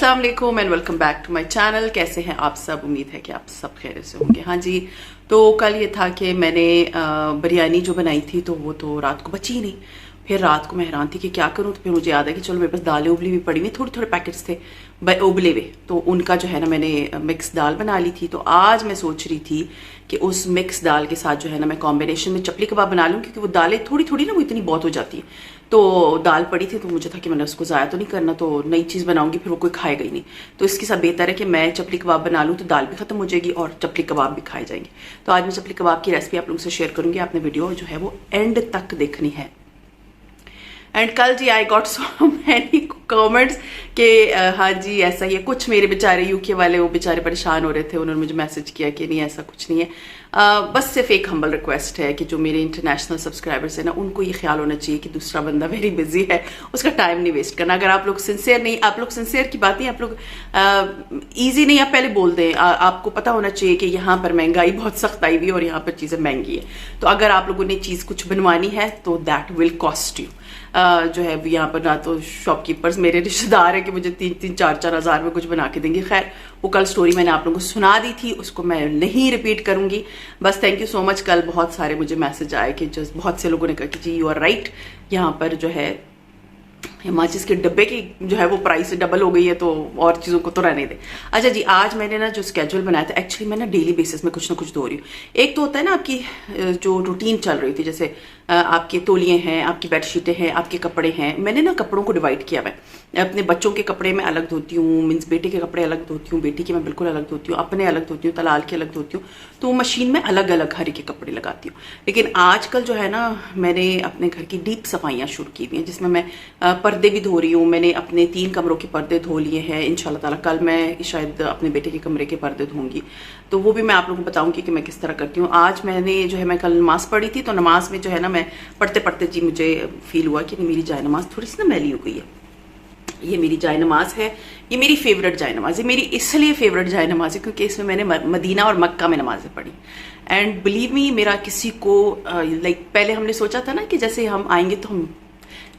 अस्सलाम वालेकुम and welcome back to my channel. कैसे हैं आप सब? उम्मीद है कि आप सब खैर से होंगे। हाँ जी, तो कल ये था कि मैंने बिरयानी जो बनाई थी तो वो तो रात को बची ही नहीं। फिर रात को मैं हैरान थी कि क्या करूँ, तो फिर मुझे याद है कि चलो मेरे पास दालें उबली हुई पड़ी हुई, थोड़े थोड़े पैकेट्स थे उबले हुए, तो उनका जो है ना मैंने मिक्स दाल बना ली थी। तो आज मैं सोच रही थी कि उस मिक्स दाल के साथ जो है ना मैं कॉम्बिनेशन में चपली कबाब बना लूँ, क्योंकि वो दालें थोड़ी थोड़ी ना वो इतनी बहुत हो जाती है। तो दाल पड़ी थी तो मुझे था कि मैंने उसको ज़ाया तो नहीं करना, तो नई चीज़ बनाऊंगी फिर वो कोई खाएगा ही नहीं। तो इसके साथ बेहतर है कि मैं चपली कबाब बना लूँ, तो दाल भी खत्म हो जाएगी और चपली कबाब भी खाए जाएंगे। तो आज मैं चपली कबाब की रेसिपी आप लोगों से शेयर करूंगी। आपने वीडियो जो है वो एंड तक देखनी है। एंड कल जी I got so many comments कि हाँ जी ऐसा ही है। कुछ मेरे बेचारे यूके वाले वो बेचारे परेशान हो रहे थे, उन्होंने मुझे मैसेज किया कि नहीं ऐसा कुछ नहीं है। बस सिर्फ एक हम्बल रिक्वेस्ट है कि जो मेरे इंटरनेशनल सब्सक्राइबर्स हैं ना, उनको ये ख्याल होना चाहिए कि दूसरा बंदा वेरी बिजी है, उसका टाइम नहीं वेस्ट करना। अगर आप लोग सिंसियर नहीं, आप लोग सिंसियर की बात नहीं, आप लोग ईजी नहीं, आप पहले बोल दें। आपको पता होना चाहिए कि यहाँ पर महंगाई बहुत सख्त आई हुई है और यहाँ पर चीज़ें महंगी है। तो अगर आप लोगों ने चीज़ कुछ बनवानी है तो दैट विल कॉस्ट यू। जो है यहाँ पर ना तो शॉपकीपर्स मेरे रिश्तेदार है कि मुझे 3-4 हज़ार में कुछ बना के देंगे। खैर वो कल स्टोरी मैंने आप लोगों को सुना दी थी, उसको मैं नहीं रिपीट करूंगी। बस थैंक यू सो मच। कल बहुत सारे मुझे मैसेज आए कि जस्ट बहुत से लोगों ने कहा कि जी यू आर राइट, यहाँ पर जो है माचिस के डब्बे की जो है वो प्राइस डबल हो गई है, तो और चीज़ों को तो रहने दे। अच्छा जी, आज मैंने ना जो स्केड्यूल बनाया था, एक्चुअली मैं ना डेली बेसिस में कुछ ना कुछ धो रही हूँ। एक तो होता है ना आपकी जो रूटीन चल रही थी, जैसे आपके तौलिए हैं, आपकी बेडशीटें हैं, आपके कपड़े हैं। मैंने ना कपड़ों को डिवाइड किया हुआ है। अपने बच्चों के कपड़े मैं अलग धोती हूँ, मीन्स बेटे के कपड़े अलग धोती हूँ, बेटी के मैं बिल्कुल अलग धोती हूँ, अपने अलग धोती हूँ, तलाल के अलग धोती हूँ। तो मशीन में अलग अलग हर के कपड़े लगाती हूँ। लेकिन आजकल जो है ना मैंने अपने घर की डीप सफाइयाँ शुरू की हुई हैं, जिसमें मैं पर्दे भी धो रही हूँ। मैंने अपने 3 कमरों के पर्दे धो लिए हैं। इंशाल्लाह ताला कल मैं शायद अपने बेटे के कमरे के पर्दे धोऊंगी, तो वो भी मैं आप लोगों को बताऊंगी कि मैं किस तरह करती हूँ। आज मैंने जो है मैं कल नमाज पढ़ी थी, तो नमाज में जो है ना मैं पढ़ते पढ़ते जी मुझे फील हुआ कि मेरी जाय नमाज थोड़ी सी ना मैली हो गई है। ये मेरी जाय नमाज है, ये मेरी फेवरेट जाय नमाज है। मेरी इसलिए फेवरेट जाय नमाज है क्योंकि इसमें मैंने मदीना और मक्का में नमाजें पढ़ी। एंड बिलीव मी, मेरा किसी को पहले हमने सोचा था ना कि जैसे हम आएंगे तो हम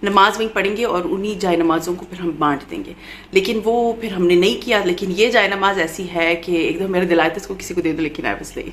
नमाज वहीं पढ़ेंगे और उन्हीं जाय नमाजों को फिर हम बांट देंगे, लेकिन वो फिर हमने नहीं किया। लेकिन ये जाय नमाज ऐसी है कि एकदम मेरा दिल आया था इसको किसी को दे दो, लेकिन obviously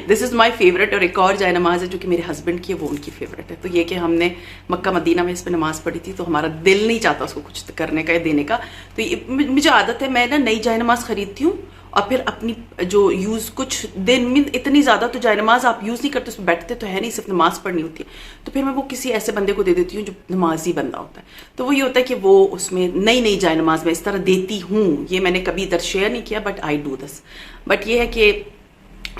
this is my favourite. और एक और जाय नमाज है जो कि मेरे हस्बैंड की है, वो उनकी फेवरेट है। तो ये कि हमने मक्का मदीना में इस पर नमाज पढ़ी थी, तो हमारा दिल नहीं चाहता उसको कुछ करने का या देने का। तो ये मुझे आदत है, मैं ना नई जाय नमाज खरीदती हूँ और फिर अपनी जो यूज़ कुछ दिन में इतनी ज़्यादा तो जाय नमाज आप यूज़ नहीं करते, उसमें बैठते तो है नहीं, सिर्फ नमाज पढ़नी होती है। तो फिर मैं वो किसी ऐसे बंदे को दे देती हूँ जो नमाजी बंदा होता है। तो वो ये होता है कि वो उसमें नई नई जाय नमाज मैं इस तरह देती हूँ। ये मैंने कभी इधर शेयर नहीं किया, but I do this. But ये है कि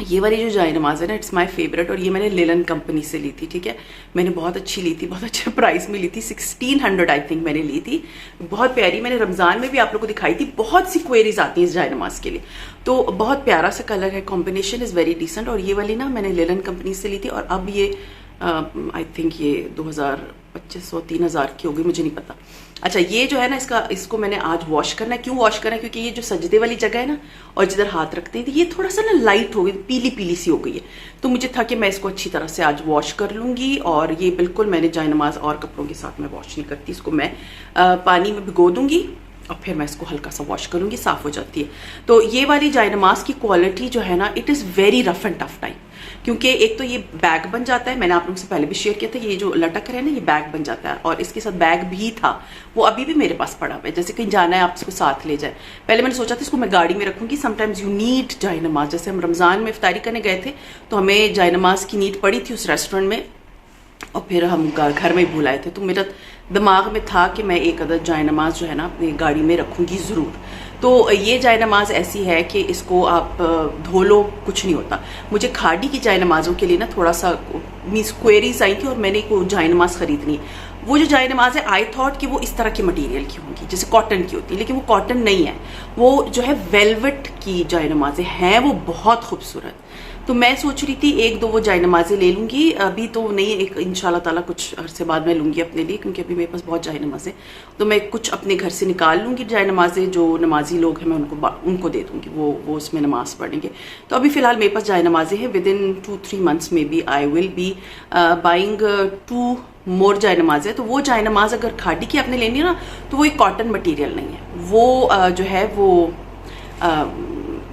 ये वाली जो जाय नमाज है ना, इट्स माय फेवरेट। और ये मैंने लेलन कंपनी से ली थी, ठीक है। मैंने बहुत अच्छी ली थी, बहुत अच्छे प्राइस में ली थी। 1600 आई थिंक मैंने ली थी। बहुत प्यारी, मैंने रमज़ान में भी आप लोगों को दिखाई थी। बहुत सी क्वेरीज आती हैं इस जाय नमाज के लिए, तो बहुत प्यारा सा कलर है, कॉम्बिनेशन इज़ वेरी डिसेंट। और ये वाली ना मैंने लेलन कंपनी से ली थी, और अब ये आई थिंक ये 2500-3000 की होगी, मुझे नहीं पता। अच्छा, ये जो है ना इसको मैंने आज वॉश करना है। क्यों वॉश करना है? क्योंकि ये जो सजदे वाली जगह है ना और जिधर हाथ रखते थे, ये थोड़ा सा ना लाइट हो गई, पीली पीली सी हो गई है। तो मुझे था कि मैं इसको अच्छी तरह से आज वॉश कर लूँगी। और ये बिल्कुल मैंने जाय नमाज और कपड़ों के साथ मैं वॉश नहीं करती, इसको मैं पानी में भिगो दूँगी और फिर मैं इसको हल्का सा वॉश करूँगी, साफ़ हो जाती है। तो ये वाली जाय नमाज की क्वालिटी जो है ना, it is very rough and tough time, क्योंकि एक तो ये बैग बन जाता है। मैंने आप लोगों से पहले भी शेयर किया था, ये जो लटक रहा है ना, ये बैग बन जाता है। और इसके साथ बैग भी था, वो अभी भी मेरे पास पड़ा हुआ है। जैसे कहीं जाना है आप इसको साथ ले जाए। पहले मैंने सोचा था इसको मैं गाड़ी में रखूंगी, समटाइम्स यू नीड जाय नमाज। जैसे हम रमज़ान में इफ्तारी करने गए थे, तो हमें जाय नमाज की नीड पड़ी थी उस रेस्टोरेंट में, और फिर हम घर में ही भूल आए थे। तो मेरा दिमाग में था कि मैं एक अदद जाय नमाज जो है ना अपनी गाड़ी में रखूँगी ज़रूर। तो ये जाय नमाज ऐसी है कि इसको आप धो लो, कुछ नहीं होता। मुझे खाड़ी की जाय नमाज़ों के लिए ना थोड़ा सा मीन्स क्वेरीज आई थी, और मैंने को जाय नमाज खरीदनी है। वो जो जाय नमाज है, आई थॉट कि वो इस तरह के मटेरियल की होंगी, जैसे कॉटन की होती है, लेकिन वो कॉटन नहीं है। वो जो है वेलवेट की जाय नमाजें हैं, वो बहुत खूबसूरत। तो मैं सोच रही थी 1-2 वो जाय नमाजें ले लूँगी, अभी तो नहीं, एक इंशाल्लाह ताला कुछ अरसे बाद मैं लूँगी अपने लिए, क्योंकि अभी मेरे पास बहुत जाय नमाजें। तो मैं कुछ अपने घर से निकाल लूँगी जाय नमाजें, जो नमाजी लोग हैं मैं उनको दे दूँगी, वो उसमें नमाज पढ़ेंगे। तो अभी फ़िलहाल मेरे पास जाय नमाजें हैं। विद इन 2-3 मंथ्स में be I will be buying 2 more जाय नमाज है, तो वो जाय नमाज अगर खादी की आपने लेनी है ना, तो वो एक कॉटन मटेरियल नहीं है, वो जो है वो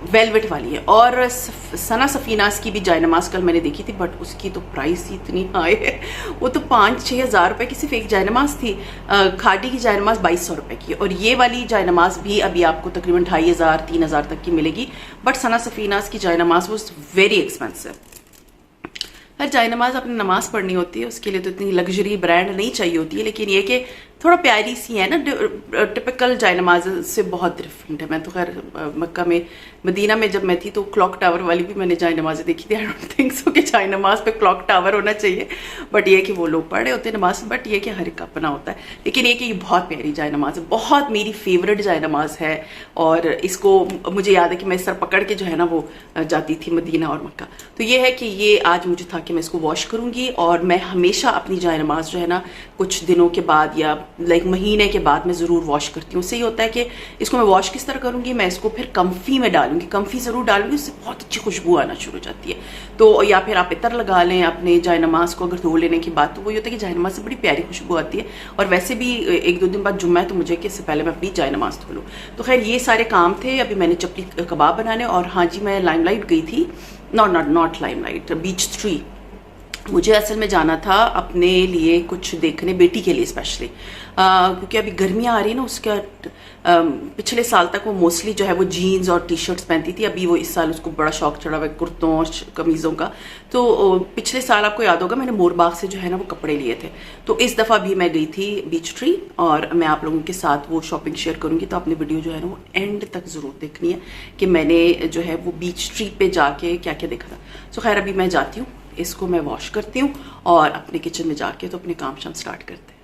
वेलवेट वाली है। और सना सफीनास की भी जाय नमाज कल मैंने देखी थी, बट उसकी तो प्राइस ही इतनी हाई है, वो तो 5-6 हज़ार रुपए की सिर्फ एक जाय नमाज थी। खादी की जाय नमाज 2200 रुपए की, और ये वाली जाय नमाज भी अभी आपको तकरीबन 2500-3000 तक की मिलेगी। बट सना सफीनास की जाय नमाज वॉज वेरी एक्सपेंसिव। हर जाय नमाज अपनी नमाज पढ़नी होती है, उसके लिए तो इतनी लग्जरी ब्रांड नहीं चाहिए होती है, लेकिन ये कि थोड़ा प्यारी सी है ना, टिपिकल जाय नमाज से बहुत डिफरेंट है। मैं तो खैर मक्का में, मदीना में जब मैं थी तो क्लॉक टावर वाली भी मैंने जाय नमाज़ें देखी थी। आई डोंट थिंक सो कि जाय नमाज पे क्लॉक टावर होना चाहिए, बट ये कि वो लोग पढ़े होते हैं नमाज, बट ये कि हर एक का अपना होता है। लेकिन ये कि ये बहुत प्यारी जाय नमाज है, बहुत मेरी फेवरेट जाय नमाज है। और इसको मुझे याद है कि मैं इस तरह पकड़ के जो है ना वो जाती थी मदीना और मक्का। तो ये है कि ये आज मुझे था कि मैं इसको वॉश करूँगी, और मैं हमेशा अपनी जाय नमाज जो है ना कुछ दिनों के बाद या लाइक महीने के बाद मैं ज़रूर वॉश करती हूँ। उससे ये होता है कि इसको मैं वॉश किस तरह करूँगी, मैं इसको फिर कम्फी में डालूंगी, कम्फी ज़रूर डालूंगी, उससे बहुत अच्छी खुशबू आना शुरू हो जाती है। तो या फिर आप इतर लगा लें अपने जाय नमाज को अगर धो लेने की बात, तो वो ये होता है कि जाय नमाज से बड़ी प्यारी खुशबू आती है। और वैसे भी 1-2 दिन बाद जुम्मा है, तो मुझे कि इससे पहले मैं अपनी जाय नमाज धो लूँ। तो खैर ये सारे काम थे। अभी मैंने चपली कबाब बनाने, और हाँ जी मैं लाइमलाइट गई थी, नॉट लाइमलाइट, बीच ट्री। मुझे असल में जाना था अपने लिए कुछ देखने, बेटी के लिए स्पेशली, क्योंकि अभी गर्मियाँ आ रही है ना, उसका पिछले साल तक वो मोस्टली जो है वो जीन्स और टी शर्ट्स पहनती थी। अभी वो इस साल उसको बड़ा शौक चढ़ा हुआ है कुर्तों और कमीज़ों का। तो पिछले साल आपको याद होगा मैंने मोरबाग से जो है ना वो कपड़े लिए थे। तो इस दफ़ा भी मैं गई थी बीच ट्री, और मैं आप लोगों के साथ वो शॉपिंग शेयर करूँगी। तो आपने वीडियो जो है ना वो एंड तक ज़रूर देखनी है कि मैंने जो है वो बीच ट्री पे जाके क्या क्या देखा था। सो खैर अभी मैं जाती हूँ, इसको मैं वॉश करती हूँ और अपने किचन में जाके तो अपने काम शाम स्टार्ट करते हैं।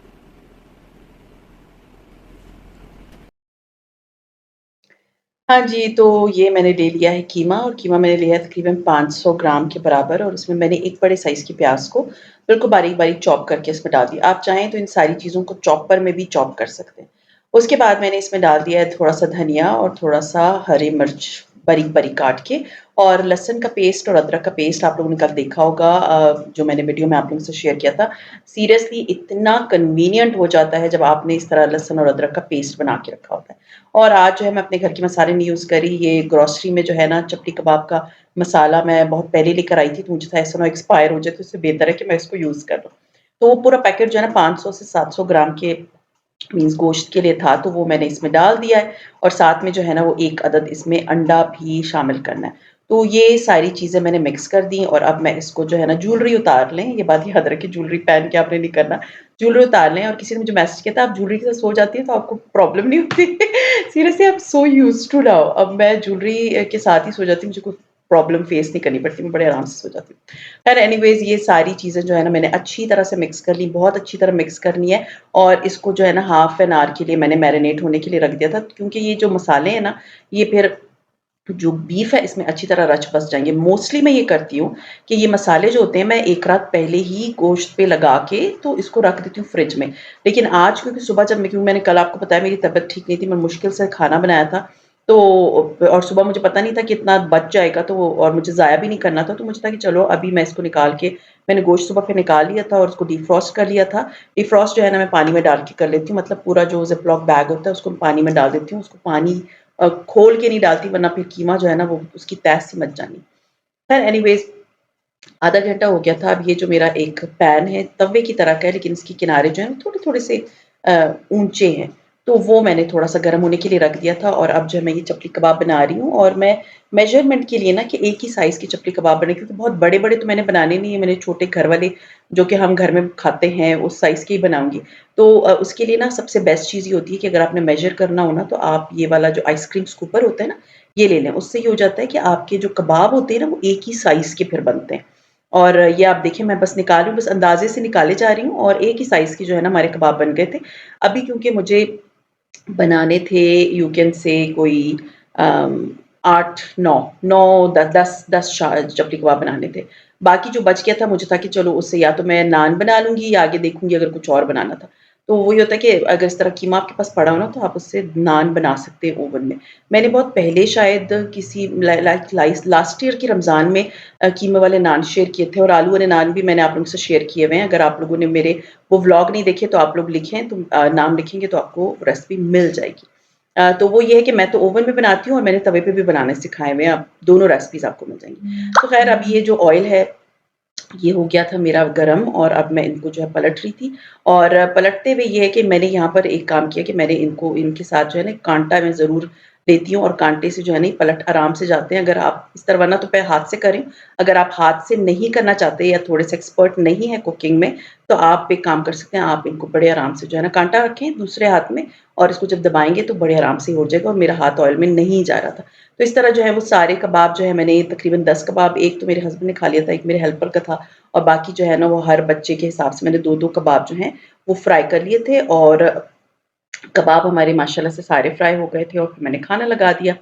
हाँ जी, तो ये मैंने ले लिया है कीमा, और कीमा मैंने लिया है तकरीबन 500 ग्राम के बराबर, और उसमें मैंने एक बड़े साइज़ की प्याज को बिल्कुल बारीक-बारीक चॉप करके इसमें डाल दिया। आप चाहें तो इन सारी चीज़ों को चॉपर में भी चॉप कर सकते हैं। उसके बाद मैंने इसमें डाल दिया है थोड़ा-सा धनिया और थोड़ा-सा हरी मिर्च बारीक-बारीक काट के, और लहसुन का पेस्ट और अदरक का पेस्ट आप लोगों ने कल देखा होगा, जो मैंने वीडियो में आप लोगों से शेयर किया था। सीरियसली इतना कन्वीनिएंट हो जाता है जब आपने इस तरह लहसुन और अदरक का पेस्ट बना के रखा होता है। और आज जो है मैं अपने घर के मसाले नहीं यूज़ करी, ये ग्रोसरी में जो है ना चपटी कबाब का मसाला मैं बहुत पहले लेकर आई थी, तो मुझे था ऐसा ना एक्सपायर हो जाए, तो इससे बेहतर है कि मैं इसको यूज़ कर लूँ। तो वो पूरा पैकेट जो है ना 500 से 700 ग्राम के मीन्स गोश्त के लिए था, तो वो मैंने इसमें डाल दिया है, और साथ में जो है ना वो 1 अदद इसमें अंडा भी शामिल करना है। तो ये सारी चीज़ें मैंने मिक्स कर दी, और अब मैं इसको जो है ना ज्वेलरी उतार लें, ये बात याद रखें ज्वेलरी पहन के आपने नहीं करना, ज्वेलरी उतार लें। और किसी ने मुझे मैसेज किया था आप ज्वेलरी के साथ सो जाती हैं तो आपको प्रॉब्लम नहीं होती? Seriously I am so used to now, अब मैं ज्वेलरी के साथ ही सो जाती हूँ, मुझे कोई प्रॉब्लम फेस नहीं करनी पड़ती, मैं बड़े आराम से सो जाती हूँ। खैर एनीवेज़ ये सारी चीज़ें जो है ना मैंने अच्छी तरह से मिक्स कर ली, बहुत अच्छी तरह मिक्स करनी है, और इसको जो है ना हाफ एन आवर के लिए मैंने मैरिनेट होने के लिए रख दिया था, क्योंकि ये जो मसाले हैं ना, ये फिर जो बीफ है इसमें अच्छी तरह रच बस जाएँगे। मोस्टली मैं ये करती हूँ कि ये मसाले जो होते हैं मैं 1 रात पहले ही गोश्त पे लगा के तो इसको रख देती हूँ फ्रिज में। लेकिन आज क्योंकि सुबह जब क्योंकि मैंने कल आपको बताया मेरी तबीयत ठीक नहीं थी, मैं मुश्किल से खाना बनाया था, तो और सुबह मुझे पता नहीं था कि इतना बच जाएगा, तो और मुझे ज़ाया भी नहीं करना था, तो मुझे था कि चलो अभी मैं इसको निकाल के, मैंने गोश्त सुबह फिर निकाल लिया था और उसको डिफ्रॉस्ट कर लिया था। डिफ्रॉस्ट जो है ना मैं पानी में डाल के कर लेती हूँ, मतलब पूरा जो ज़िप-लॉक बैग होता है उसको पानी में डाल देती हूँ, उसको पानी खोल के नहीं डालती, वरना फिर कीमा जो है ना वो उसकी तह सी मच जानी। खैर एनीवेज़ आधा घंटा हो गया था। अब ये जो मेरा एक पैन है तवे की तरह का है, लेकिन इसके किनारे जो है थोड़े-थोड़े से ऊँचे हैं। तो वो मैंने थोड़ा-सा गर्म होने के लिए रख दिया था, और अब जो है मैं ये चपली कबाब बना रही हूँ, और मैं मेज़रमेंट के लिए ना कि एक ही साइज़ की चपली कबाब बने, क्योंकि बहुत बड़े-बड़े तो मैंने बनाने नहीं है, मैंने छोटे घर वाले जो कि हम घर में खाते हैं उस साइज़ के ही बनाऊँगी। तो उसके लिए ना सबसे बेस्ट चीज़ ये होती है कि अगर आपने मेज़र करना हो ना, तो आप ये वाला जो आइसक्रीम स्कूपर होता है ना, ये ले लें। उससे ये हो जाता है कि आपके जो कबाब होते हैं ना वो एक ही साइज़ के फिर बनते हैं। और ये आप देखिए मैं बस निकाल रही हूँ, बस अंदाज़े से निकाले जा रही हूँ, और एक ही साइज़ की जो है ना हमारे कबाब बन गए थे। अभी क्योंकि मुझे बनाने थे यू कैन से कोई 8 9 10 शा चपली कबाब बनाने थे। बाकी जो बच गया था मुझे था कि चलो उससे या तो मैं नान बना लूँगी या आगे देखूँगी अगर कुछ और बनाना था। तो वही होता है कि अगर इस तरह कीमा आपके पास पड़ा हो ना, तो आप उससे नान बना सकते हैं ओवन में। मैंने बहुत पहले शायद किसी लास्ट ईयर की रमज़ान में कीमे वाले नान शेयर किए थे और आलू वाले नान भी मैंने आप लोगों से शेयर किए हुए हैं। अगर आप लोगों ने मेरे वो व्लॉग नहीं देखे तो आप लोग लिखें, तो नाम लिखेंगे तो आपको रेसिपी मिल जाएगी। तो वो ये है कि मैं तो ओवन में बनाती हूँ और मैंने तवे पे भी बनाने सिखाए हुए हैं, अब दोनों रेसिपीज़ आपको मिल जाएँगी। तो ख़ैर अब ये जो ऑयल है, ये हो गया था मेरा गरम और अब मैं इनको जो है पलट रही थी और पलटते हुए ये है कि मैंने यहाँ पर एक काम किया कि मैंने इनको इनके साथ जो है ना कांटा मैं ज़रूर लेती हूँ और कांटे से जो है ना ये पलट आराम से जाते हैं। अगर आप इस तरह वरना तो पे हाथ से करें, अगर आप हाथ से नहीं करना चाहते या थोड़े से एक्सपर्ट नहीं है कुकिंग में, तो आप एक काम कर सकते हैं, आप इनको बड़े आराम से जो है ना कांटा रखें दूसरे हाथ में और इसको जब दबाएँगे तो बड़े आराम से हो जाएगा और मेरा हाथ ऑयल में नहीं जा रहा था। तो इस तरह जो है वो सारे कबाब जो है मैंने तकरीबन 10 कबाब, एक तो मेरे हस्बैंड ने खा लिया था, एक मेरे हेल्पर का था और बाकी जो है ना वो हर बच्चे के हिसाब से मैंने 2-2 कबाब जो हैं वो फ्राई कर लिए थे और कबाब हमारे माशाल्लाह से सारे फ्राई हो गए थे और फिर मैंने खाना लगा दिया।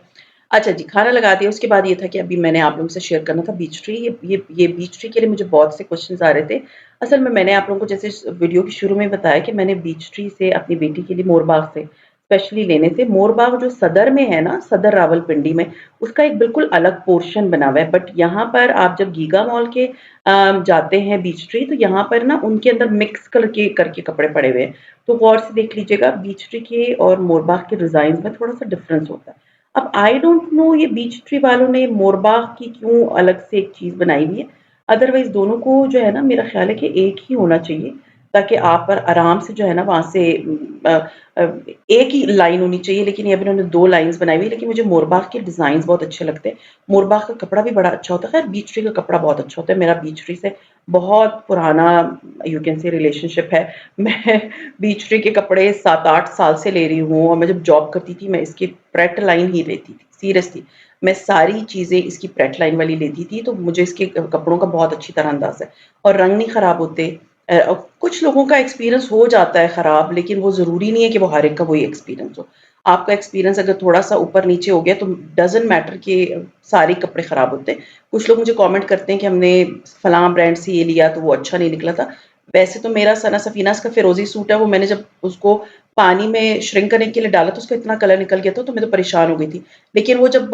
अच्छा जी, खाना लगा दिया उसके बाद ये था कि अभी मैंने आप लोगों से शेयर करना था बीच ट्री। ये बीच ट्री के लिए मुझे बहुत से क्वेश्चन्स आ रहे थे। असल में मैंने आप लोगों को जैसे वीडियो के शुरू में बताया कि मैंने बीच ट्री से अपनी बेटी के लिए मोरबाग से स्पेशली लेने थे। मोरबाग जो सदर में है ना, सदर रावलपिंडी में, उसका एक बिल्कुल अलग पोर्शन बना हुआ है। बट यहाँ पर आप जब गीगा मॉल के जाते हैं बीच ट्री, तो यहाँ पर ना उनके अंदर मिक्स कलर के करके कपड़े पड़े हुए हैं। तो गौर से देख लीजिएगा बीच ट्री के और मोरबाग के डिज़ाइन में थोड़ा-सा डिफरेंस होता है। अब आई डोंट नो ये बीच ट्री वालों ने मोरबाग की क्यों अलग से एक चीज़ बनाई हुई है। अदरवाइज़ दोनों को जो है ना मेरा ख़्याल है कि एक ही होना चाहिए, ताकि आप पर आराम से जो है ना वहाँ से अ, एक ही लाइन होनी चाहिए, लेकिन ये अब इन्होंने 2 लाइन्स बनाई हुई है, लेकिन मुझे मोरबाग के डिज़ाइन्स बहुत अच्छे लगते हैं। मोरबाग का कपड़ा भी बड़ा अच्छा होता है, ख़ैर बीच ट्री का कपड़ा बहुत अच्छा होता है। मेरा बीच ट्री से बहुत पुराना यू कैन से रिलेशनशिप है। मैं बीच ट्री के कपड़े 7-8 साल से ले रही हूँ और मैं जब जॉब करती थी, मैं इसकी प्रेट लाइन ही लेती थी, सीरियसली। मैं सारी चीज़ें इसकी प्रेट लाइन वाली लेती थी, तो मुझे इसके कपड़ों का बहुत अच्छी तरह अंदाज़ा है और रंग नहीं ख़राब होते। कुछ लोगों का एक्सपीरियंस हो जाता है ख़राब, लेकिन वो ज़रूरी नहीं है कि वो हर एक का वही एक्सपीरियंस हो। आपका एक्सपीरियंस अगर थोड़ा-सा ऊपर-नीचे हो गया, तो डज़न्ट मैटर कि सारे कपड़े ख़राब होते हैं। कुछ लोग मुझे कमेंट करते हैं कि हमने फलाँ ब्रांड से ये लिया, तो वो अच्छा नहीं निकला था। वैसे तो मेरा सना सफ़ीनाज़ का फ़िरोज़ी सूट है, वो मैंने जब उसको पानी में श्रिंक करने के लिए डाला, तो उसका इतना कलर निकल गया था, तो मैं तो परेशान हो गई थी। लेकिन वो जब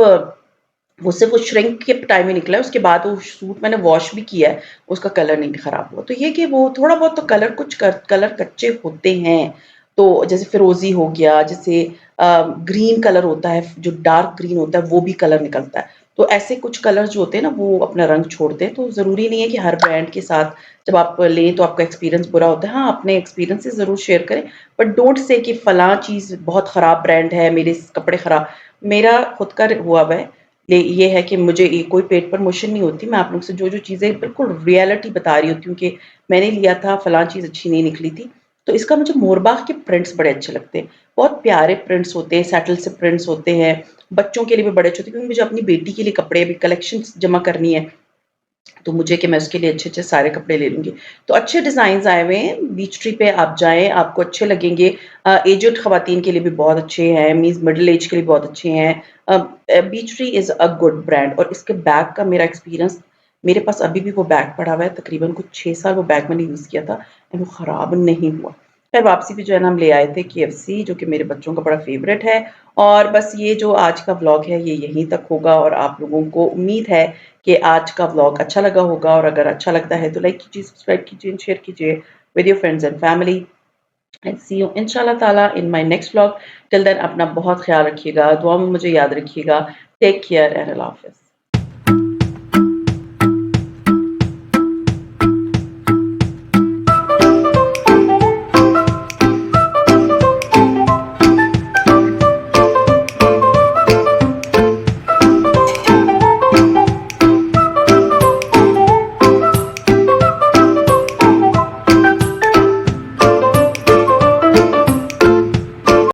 वो सिर्फ़ वो श्रिंक के टाइम ही निकला है, उसके बाद वो सूट मैंने वॉश भी किया है, उसका कलर नहीं ख़राब हुआ। तो ये कि वो थोड़ा बहुत तो कलर कच्चे होते हैं। तो जैसे फ़िरोज़ी हो गया, जैसे ग्रीन कलर होता है, जो डार्क ग्रीन होता है, वो भी कलर निकलता है। तो ऐसे कुछ कलर्स जो होते हैं ना, वो अपना रंग छोड़ते हैं, तो ज़रूरी नहीं है कि हर ब्रांड के साथ जब आप लें, तो आपका एक्सपीरियंस बुरा होता है। हाँ, अपने एक्सपीरियंसेस ज़रूर शेयर करें, बट डोंट से कि फलाँ चीज़ बहुत ख़राब ब्रांड है, मेरे कपड़े ख़राब। मेरा खुद का हुआ हुआ है। ये है कि मुझे ये कोई पेट प्रमोशन नहीं होती, मैं आप लोग से जो-जो चीज़ें बिल्कुल रियलिटी बता रही होती हूँ कि मैंने लिया था, फलाँ चीज़ अच्छी नहीं निकली थी। तो इसका मुझे मोरबाग के प्रिंट्स बड़े अच्छे लगते हैं। बहुत प्यारे प्रिंट्स होते हैं, सैटल से प्रिंट्स होते हैं, बच्चों के लिए भी बड़े अच्छे होते हैं क्योंकि मुझे अपनी बेटी के लिए कपड़े अभी कलेक्शंस जमा करनी है। तो मुझे कि मैं उसके लिए अच्छे-अच्छे सारे कपड़े ले लूँगी। तो अच्छे डिज़ाइन्स आए हुए हैं, बीच ट्री पे आप जाएँ, आपको अच्छे लगेंगे। एज्ड ख़वातीन के लिए भी बहुत अच्छे हैं, मीन्स मिडल एज के लिए बहुत अच्छे हैं। Beech tree is a good brand और इसके बैग का मेरा एक्सपीरियंस, मेरे पास अभी भी वो बैग पड़ा हुआ है, तकरीबन कुछ 6 साल वो बैग मैंने यूज़ किया था एंड वो ख़राब नहीं हुआ। ख़ैर वापसी पे जो है ना हम ले आए थे केएफसी, जो कि मेरे बच्चों का बड़ा फ़ेवरेट है और बस ये जो आज का व्लॉग है ये यहीं तक होगा और आप लोगों को उम्मीद है कि आज का व्लॉग अच्छा लगा होगा और अगर अच्छा लगता है तो लाइक कीजिए, सब्सक्राइब कीजिए एंड शेयर कीजिए with your friends and family and see you इंशाल्लाह ताला in my next vlog. Till then अपना बहुत ख्याल रखिएगा, दुआ में मुझे याद रखिएगा। टेक केयर एंड अल्लाह हाफ़िज़।